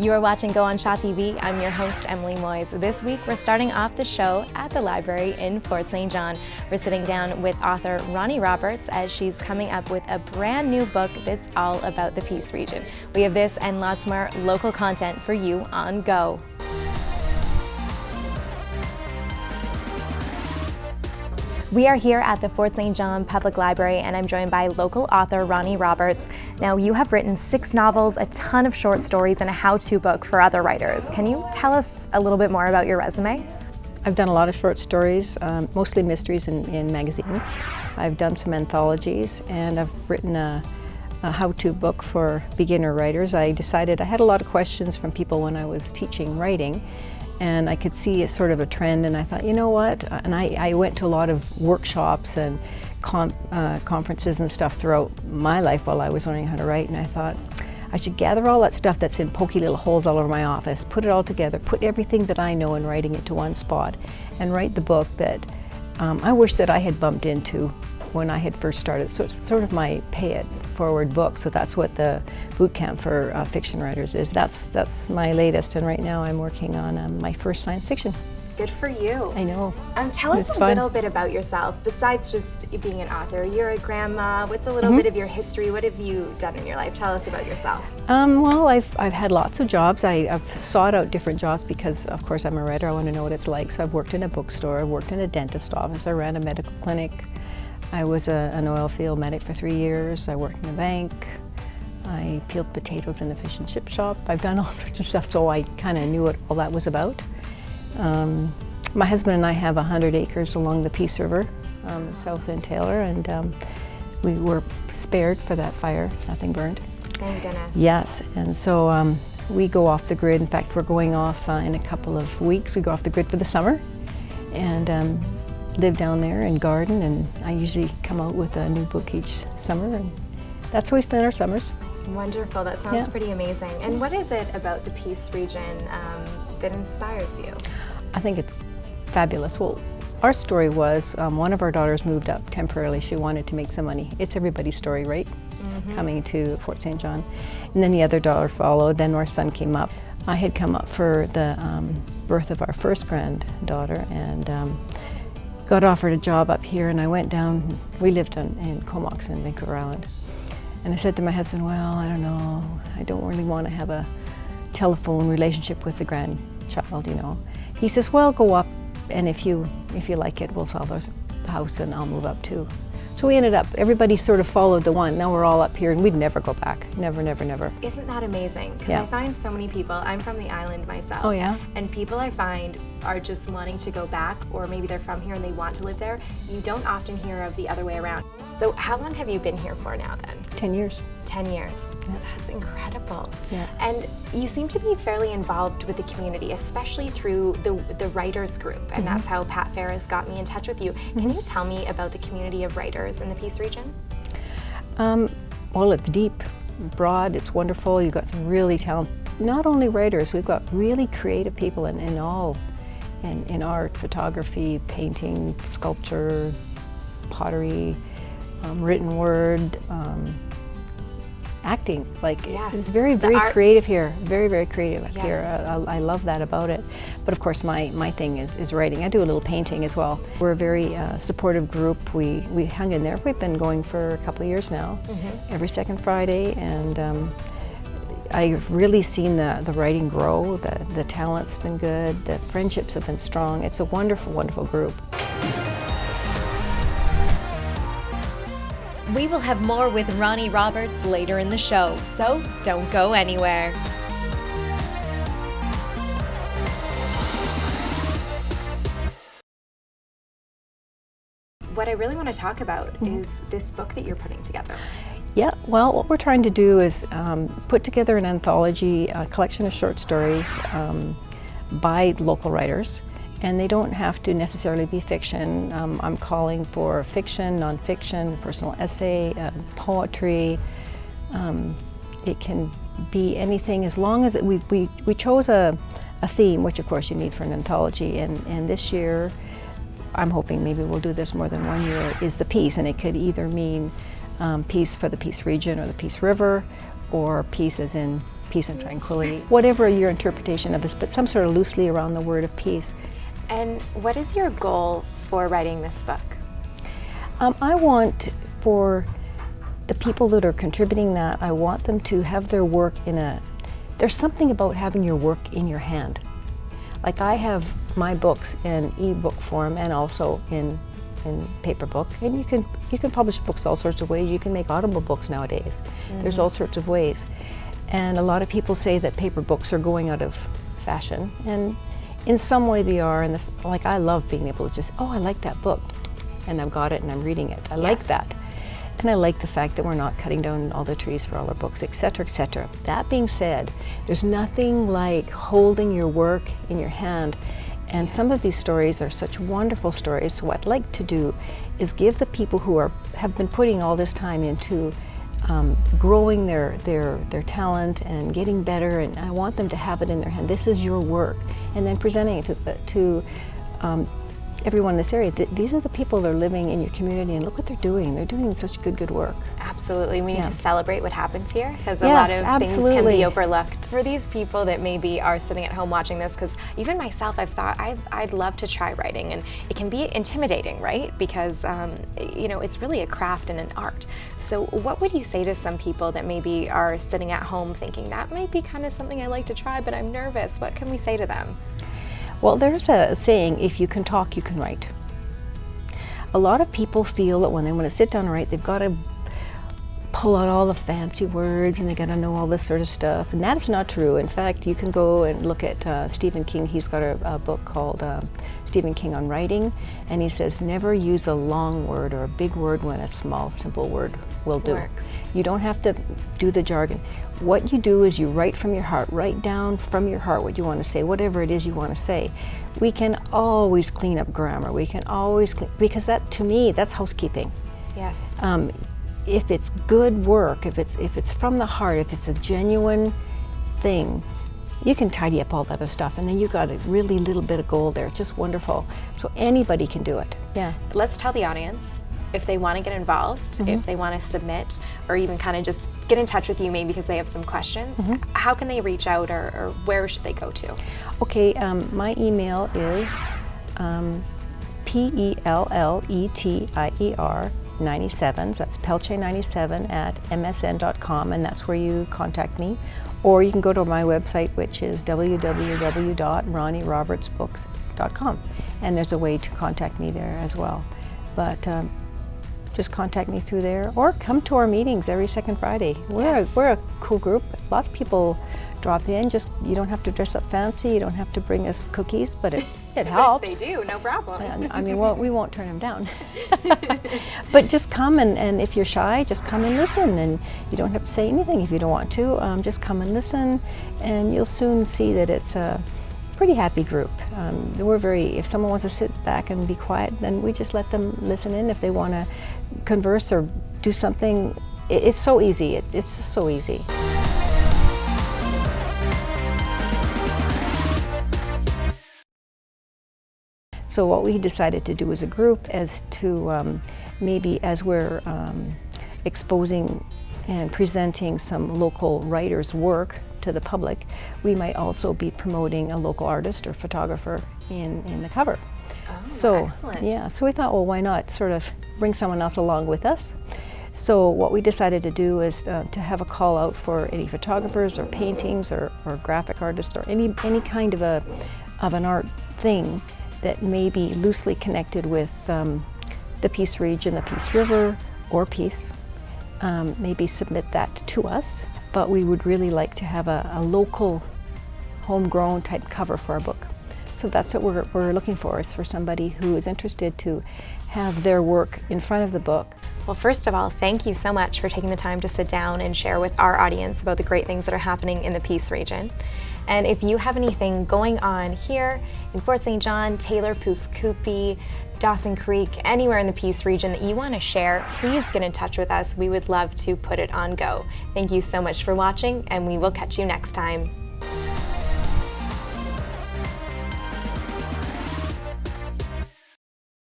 You are watching Go on Shaw TV. I'm your host, Emily Moyes. This week, we're starting off the show at the library in Fort St. John. We're sitting down with author Ronnie Roberts as she's coming up with a brand new book that's all about the Peace region. We have this and lots more local content for you on Go. We are here at the Fort St. John Public Library, and I'm joined by local author Ronnie Roberts. Now, you have written 6 novels, a ton of short stories, and a how-to book for other writers. Can you tell us a little bit more about your resume? I've done a lot of short stories, mostly mysteries in magazines. I've done some anthologies, and I've written a how-to book for beginner writers. I decided I had a lot of questions from people when I was teaching writing, and I could see a sort of a trend, and I thought, you know what, and I went to a lot of workshops and conferences and stuff throughout my life while I was learning how to write, and I thought I should gather all that stuff that's in pokey little holes all over my office, put it all together, put everything that I know in writing into one spot, and write the book that I wish that I had bumped into when I had first started. So it's sort of my pay-it-forward book, so that's what the boot camp for fiction writers is. That's my latest, and right now I'm working on my first science fiction. Good for you. I know. Tell us a little bit about yourself, besides just being an author. You're a grandma. What's a little bit of your history? What have you done in your life? Tell us about yourself. Well, I've had lots of jobs. I've sought out different jobs because, of course, I'm a writer. I want to know what it's like. So I've worked in a bookstore. I've worked in a dentist office. I ran a medical clinic. I was an oil field medic for 3 years. I worked in a bank. I peeled potatoes in a fish and chip shop. I've done all sorts of stuff, so I kind of knew what all that was about. My husband and I have 100 acres along the Peace River, south in Taylor, and we were spared for that fire. Nothing burned. Thank goodness. Yes, and so we go off the grid. In fact, we're going off in a couple of weeks. We go off the grid for the summer, and live down there and garden, and I usually come out with a new book each summer, and that's where we spend our summers. Wonderful. That sounds pretty amazing. And what is it about the Peace region that inspires you? I think it's fabulous. Well, our story was one of our daughters moved up temporarily. She wanted to make some money. It's everybody's story, right? Coming to Fort St. John. And then the other daughter followed. Then our son came up. I had come up for the birth of our first granddaughter, and got offered a job up here, and I went down. We lived in Comox in Vancouver Island. And I said to my husband, well, I don't know, I don't really want to have a telephone relationship with the grandchild, you know. He says, well, go up, and if you like it, we'll sell the house and I'll move up too. So we ended up, everybody sort of followed the one. Now we're all up here, and we'd never go back. Never, never, never. Isn't that amazing? Because I find so many people, I'm from the island myself. Oh, yeah? And people I find are just wanting to go back, or maybe they're from here and they want to live there. You don't often hear of the other way around. So how long have you been here for now then? 10 years. 10 years. Yeah. That's incredible. Yeah. And you seem to be fairly involved with the community, especially through the writers group, and that's how Pat Ferris got me in touch with you. Can you tell me about the community of writers in the Peace region? Well, it's deep, broad, it's wonderful. You've got some really talented, not only writers, we've got really creative people in art, photography, painting, sculpture, pottery, written word, acting. It's very, very creative here. Very, very creative here. I love that about it. But of course, my thing is writing. I do a little painting as well. We're a very supportive group. We hung in there. We've been going for a couple of years now, every second Friday, and I've really seen the writing grow. The talent's been good. The friendships have been strong. It's a wonderful, wonderful group. We will have more with Ronnie Roberts later in the show, so don't go anywhere. What I really want to talk about is this book that you're putting together. Yeah, well, what we're trying to do is put together an anthology, a collection of short stories by local writers. And they don't have to necessarily be fiction. I'm calling for fiction, nonfiction, personal essay, poetry. It can be anything, as long as we chose a theme, which of course you need for an anthology. And this year, I'm hoping maybe we'll do this more than 1 year, is the peace. And it could either mean peace for the Peace region or the Peace River, or peace as in peace and tranquility. Whatever your interpretation of it, but some sort of loosely around the word of peace. And what is your goal for writing this book? I want for the people that are contributing that, I want them to have their work there's something about having your work in your hand. Like I have my books in e-book form and also in paper book, and you can publish books all sorts of ways. You can make audible books nowadays. There's all sorts of ways. And a lot of people say that paper books are going out of fashion, and in some way they are, and like I love being able to just, oh, I like that book, and I've got it and I'm reading it. I like that. And I like the fact that we're not cutting down all the trees for all our books, etc., etc. That being said, there's nothing like holding your work in your hand. And some of these stories are such wonderful stories. So what I'd like to do is give the people who have been putting all this time into growing their talent and getting better, and I want them to have it in their hand. This is your work. And then presenting it to everyone in this area. These are the people that are living in your community, and look what they're doing. They're doing such good work. Absolutely. We need to celebrate what happens here, because a lot of things can be overlooked. For these people that maybe are sitting at home watching this, because even myself, I've thought I'd love to try writing, and it can be intimidating, right? Because you know, it's really a craft and an art. So what would you say to some people that maybe are sitting at home thinking that might be kind of something I'd like to try, but I'm nervous? What can we say to them? Well, there's a saying, if you can talk, you can write. A lot of people feel that when they want to sit down and write, they've got to pull out all the fancy words and they got to know all this sort of stuff, and that is not true. In fact, you can go and look at Stephen King. He's got a book called Stephen King on Writing, and he says never use a long word or a big word when a small, simple word will do. Works. You don't have to do the jargon. What you do is you write from your heart, write down from your heart what you want to say, whatever it is you want to say. We can always clean up grammar. We can always because that, to me, that's housekeeping. Yes. If it's good work, if it's from the heart, if it's a genuine thing, you can tidy up all that other stuff, and then you got a really little bit of gold there. It's just wonderful. So anybody can do it. Yeah. Let's tell the audience, if they want to get involved, if they want to submit, or even kind of just get in touch with you maybe because they have some questions, how can they reach out, or where should they go to? Okay, my email is PELLETIER 97, so that's Pelche97 at msn.com, and that's where you contact me. Or you can go to my website, which is www.ronnierobertsbooks.com, and there's a way to contact me there as well. But just contact me through there, or come to our meetings every second Friday. We're a cool group. Lots of people drop in. Just, you don't have to dress up fancy. You don't have to bring us cookies, but it helps. If they do, no problem. I mean, we won't turn them down. But just come, and if you're shy, just come and listen. And you don't have to say anything if you don't want to. Just come and listen, and you'll soon see that it's a pretty happy group. If someone wants to sit back and be quiet, then we just let them listen in. If they want to converse or do something, it's so easy. It's just so easy. So what we decided to do as a group is to maybe, as we're exposing and presenting some local writers' work to the public, we might also be promoting a local artist or photographer in the cover. Oh, so excellent. Yeah, so we thought, well, why not sort of bring someone else along with us? So what we decided to do is to have a call out for any photographers or paintings or graphic artists or any kind of an art thing that may be loosely connected with the Peace region, the Peace River, or Peace. Maybe submit that to us, but we would really like to have a local, homegrown type cover for our book. So that's what we're looking for, is for somebody who is interested to have their work in front of the book. Well, first of all, thank you so much for taking the time to sit down and share with our audience about the great things that are happening in the Peace region. And if you have anything going on here in Fort St. John, Taylor, Pouce-Coupe, Dawson Creek, anywhere in the Peace region that you want to share, please get in touch with us. We would love to put it on go. Thank you so much for watching, and we will catch you next time.